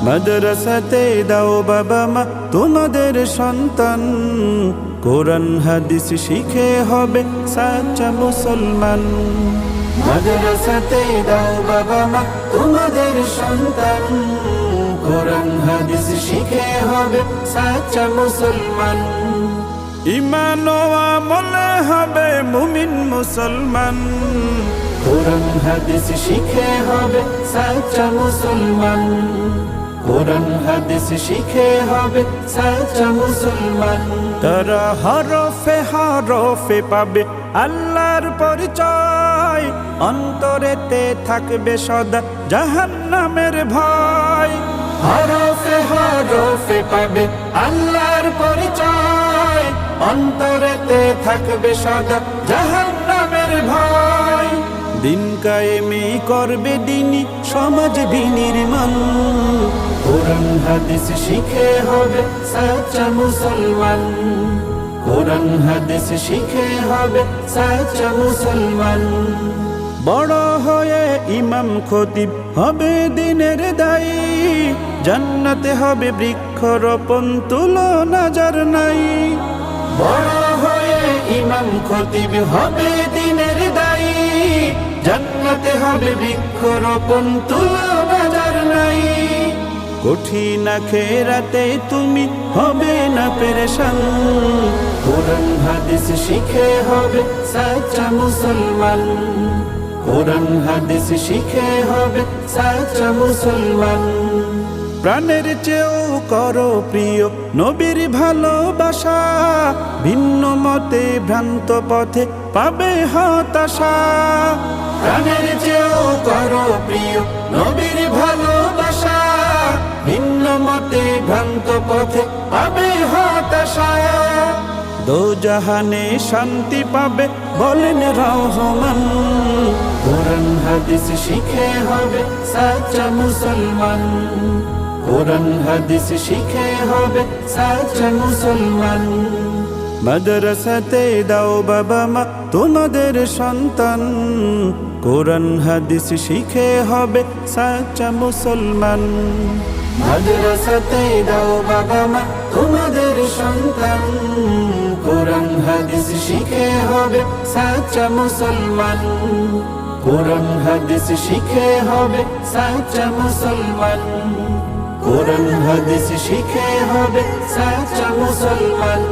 মাদ্রাসাতে দাও বাবা মা তোমাদের সন্তান, কোরআন হাদিস শিখে হবে সাচ্চা মুসলমান। মাদ্রাসাতে দাও বাবা মা তোমাদের সন্তান, কোরআন হাদিস শিখে হবে সাচ্চা মুসলমান। ঈমান ও আমলে হবে মুমিন মুসলমান, কোরআন হাদিস শিখে হবে সাচ্চা মুসলমান। কোরআন হাদিস শিখে হবে সাচ্চা মুসলমান। তারা হরফে হরফে পাবে আল্লাহর পরিচয়, অন্তরেতে থাকবে সদা জাহান্নামের ভয়। হরফে হরফে পাবে আল্লাহর পরিচয়, অন্তরেতে থাকবে সদা জাহান্নামের ভয়। দিন কায়েমি করবে দিনী সমাজ বিনির্মাণ, কোরআন হাদিস শিখে হবে সাচ্চা মুসলমান। কোরআন হাদিস শিখে হবে সাচ্চা মুসলমান। বড় হয়ে ইমাম খতিব হবে দিনের দায়ী, জান্নাতে হবে বৃক্ষরোপণ তুলনা যার নাই। বড় হয়ে ইমাম খতিব হবে দিনের দায়ী, জান্নাতে হবে বৃক্ষরোপণ তুলনা যার নাই। কঠিন আখিরাতে তুমি হবে না পেরেশান, কোরআন হাদিস শিখে হবে সাচ্চা মুসলমান। কোরআন হাদিস শিখে হবে সাচ্চা মুসলমান। প্রাণের চেয়েও করো প্রিয় নবীর ভালোবাসা, ভিন্ন মতে ভ্রান্ত পথে পাবে হতাশা। প্রাণের চেয়েও করো প্রিয় নবীর ভালোবাসা, ভিন্ন মতে ভ্রান্ত পথে পাবে হতাশা। দোজাহানে শান্তি পাবে বলেন রহমান, কোরআন হাদিস শিখে হবে সাচ্চা মুসলমান। কোরআন হাদিস শিখে হবে সাচ্চা মুসলমান। মাদ্রাসাতে দাও বাবা মা তোমাদের সন্তান, কোরআন হাদিস শিখে হবে সাচ্চা মুসলমান। মাদ্রাসাতে দাও বাবা মা তোমাদের সন্তান, কোরআন হাদিস শিখে হবে সাচ্চা মুসলমান। কোরআন হাদিস শিখে হবে সাচ্চা মুসলমান। কোরআন হাদিস শিখে হবে সাচ্চা মুসলমান।